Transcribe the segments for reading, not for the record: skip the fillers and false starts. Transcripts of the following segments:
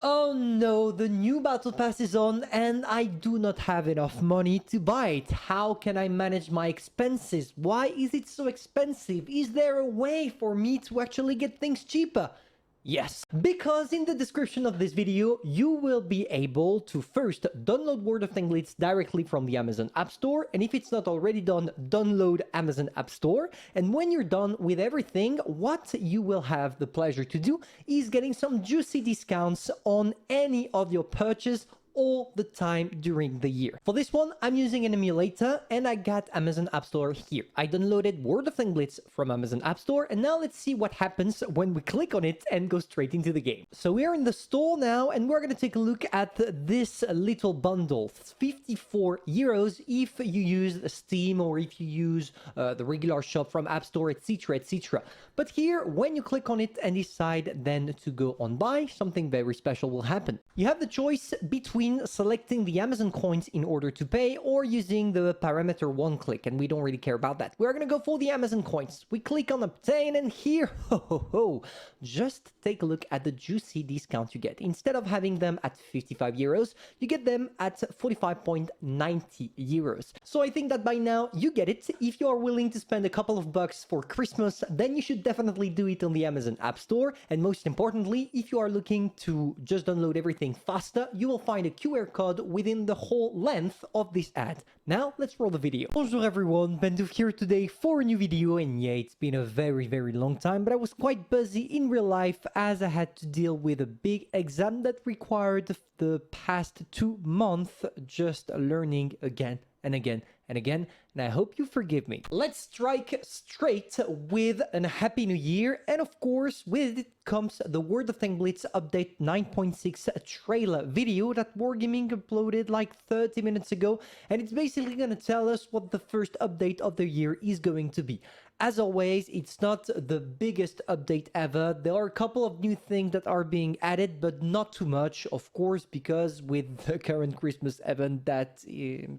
Oh no, the new battle pass is on and I do not have enough money to buy it. How can I manage my expenses? Why is it so expensive? Is there a way for me to actually get things cheaper? Yes, because in the description of this video, you will be able to first download Word of Tanglitz directly from the Amazon App Store. And if it's not already done, download Amazon App Store. And when you're done with everything, what you will have the pleasure to do is getting some juicy discounts on any of your purchase all the time during the year. For this one, I'm using an emulator and I got Amazon App Store here. I downloaded Word of Tanglitz from Amazon App Store and now let's see what happens when we click on it and go straight into the game. So we are in the store now and we're going to take a look at this little bundle. It's 54 euros if you use Steam or if you use the regular shop from App Store, etc, etc. But here, when you click on it and decide then to go on buy, something very special will happen. You have the choice between selecting the Amazon coins in order to pay or using the parameter one click, and we don't really care about that. We're gonna go for the Amazon coins. We click on obtain and here, just take a look at the juicy discount you get. Instead of having them at 55 euros, you get them at 45.90 euros. So I think that by now you get it. If you are willing to spend a couple of bucks for Christmas, then you should definitely do it on the Amazon App Store. And most importantly, if you are looking to just download everything faster, you will find a QR code within the whole length of this ad. Now, let's roll the video. Bonjour everyone, Pantoufleee here today for a new video, and yeah, it's been a very long time, but I was quite busy in real life as I had to deal with a big exam that required the past 2 months just learning again and again and again, and I hope you forgive me. Let's strike straight with a happy new year, and of course with it comes the Word of Tanglitz update 9.6 trailer video that Wargaming uploaded like 30 minutes ago, and it's basically gonna tell us what the first update of the year is going to be. As always, it's not the biggest update ever. There are a couple of new things that are being added, but not too much, of course, because with the current Christmas event that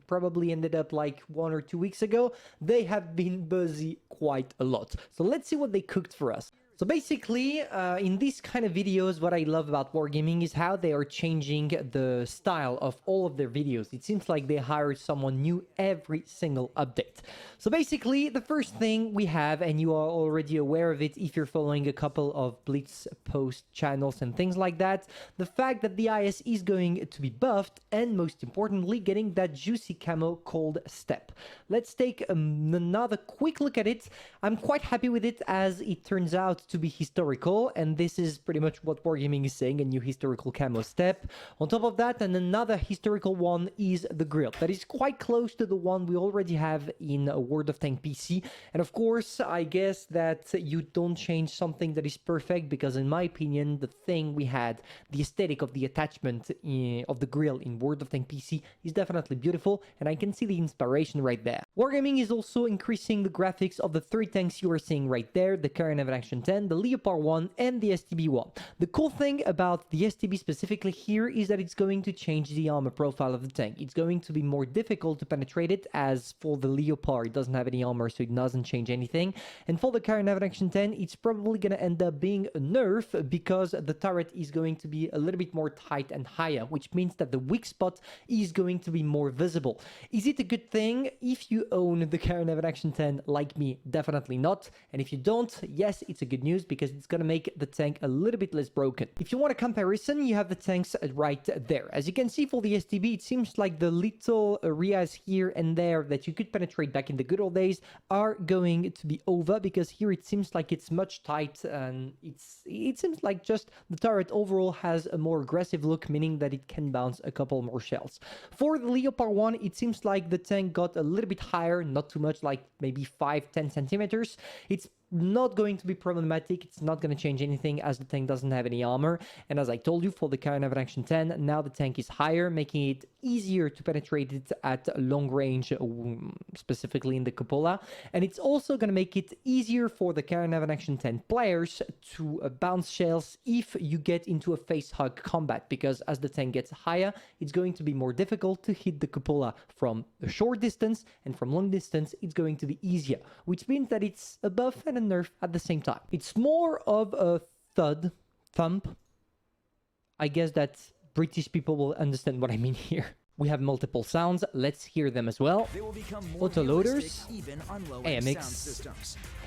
probably ended up like 1 or 2 weeks ago, they have been busy quite a lot. So let's see what they cooked for us. So basically, in these kind of videos, what I love about Wargaming is how they are changing the style of all of their videos. It seems like they hired someone new every single update. So basically, the first thing we have, and you are already aware of it if you're following a couple of Blitz post channels and things like that, the fact that the IS is going to be buffed, and most importantly, getting that juicy camo called Step. Let's take another quick look at it. I'm quite happy with it as it turns out to be historical, and this is pretty much what Wargaming is saying, a new historical camo Step. On top of that, and another historical one is the grill that is quite close to the one we already have in World of Tank PC. And of course, I guess that you don't change something that is perfect, because in my opinion, the thing we had, the aesthetic of the attachment of the grill in World of Tank PC is definitely beautiful, and I can see the inspiration right there. Wargaming is also increasing the graphics of the 3 tanks you are seeing right there, the Current of Action 10, the Leopard 1 and the STB 1. The cool thing about the STB specifically here is that it's going to change the armor profile of the tank. It's going to be more difficult to penetrate it, as for the Leopard it doesn't have any armor, so it doesn't change anything. And for the Current of Action 10, it's probably going to end up being a nerf, because the turret is going to be a little bit more tight and higher, which means that the weak spot is going to be more visible. Is it a good thing? If you own the Current of Action 10 like me, definitely not. And if you don't, yes, it's a good news, because it's going to make the tank a little bit less broken. If you want a comparison, you have the tanks right there. As you can see, for the STB, it seems like the little areas here and there that you could penetrate back in the good old days are going to be over, because here it seems like it's much tight, and it seems like just the turret overall has a more aggressive look, meaning that it can bounce a couple more shells. For the Leopard 1, it seems like the tank got a little bit higher, not too much, like maybe 5-10 centimeters. It's not going to be problematic. It's not going to change anything, as the tank doesn't have any armor. And as I told you, for the Current of Action 10, now the tank is higher, making it easier to penetrate it at long range, specifically in the cupola. And it's also going to make it easier for the Current of Action 10 players to bounce shells if you get into a face hug combat, because as the tank gets higher, it's going to be more difficult to hit the cupola from a short distance, and from long distance it's going to be easier, which means that it's a buff and a nerf at the same time. It's more of a thump I guess that British people will understand what I mean here. We have multiple sounds. Let's hear them as well. Autoloaders, AMX,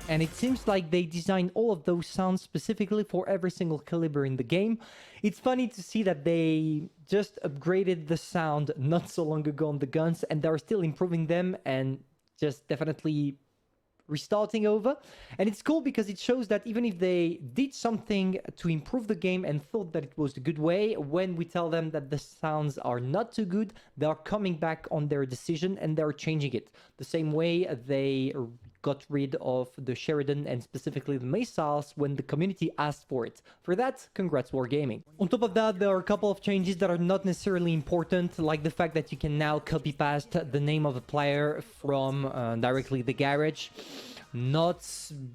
and it seems like they designed all of those sounds specifically for every single caliber in the game. It's funny to see that they just upgraded the sound not so long ago on the guns, and they're still improving them and just definitely restarting over. And it's cool because it shows that even if they did something to improve the game and thought that it was a good way, when we tell them that the sounds are not too good, they are coming back on their decision and they're changing it. The same way they got rid of the Sheridan and specifically the missiles when the community asked for it. For that, congrats Wargaming. On top of that, there are a couple of changes that are not necessarily important, like the fact that you can now copy paste the name of a player from directly the garage. Not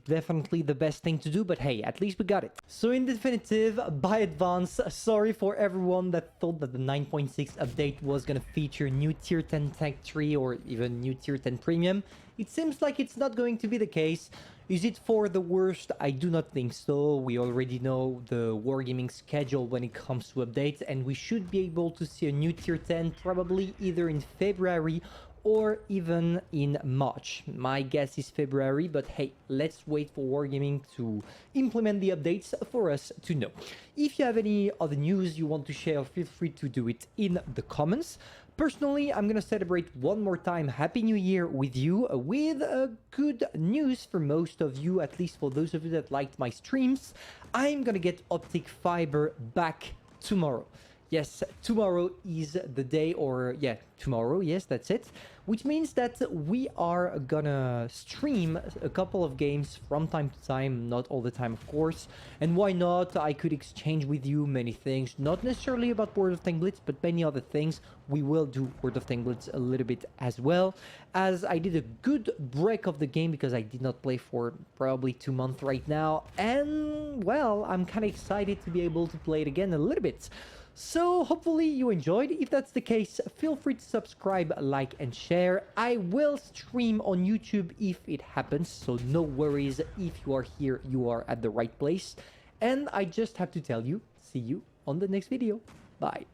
definitely the best thing to do, but hey, at least we got it. So in definitive, by advance, sorry for everyone that thought that the 9.6 update was gonna feature new tier 10 tech tree or even new tier 10 premium. It seems like it's not going to be the case. Is it for the worst? I do not think so. We already know the Wargaming schedule when it comes to updates, and we should be able to see a new tier 10 probably either in February or even in March. My guess is February, but hey, let's wait for Wargaming to implement the updates for us to know. If you have any other news you want to share, feel free to do it in the comments. Personally, I'm gonna celebrate one more time Happy New Year with you with good news for most of you, at least for those of you that liked my streams. I'm gonna get optic fiber back tomorrow. Yes, tomorrow is the day, or yeah, tomorrow, yes, that's it. Which means that we are gonna stream a couple of games from time to time, not all the time, of course. And why not? I could exchange with you many things, not necessarily about World of Tank Blitz, but many other things. We will do World of Tank Blitz a little bit as well, as I did a good break of the game because I did not play for probably 2 months right now. And well, I'm kind of excited to be able to play it again a little bit. So hopefully you enjoyed. If that's the case, feel free to subscribe, like and share. I will stream on YouTube if it happens, so no worries. If you are here, you are at the right place. And I just have to tell you, see you on the next video. Bye.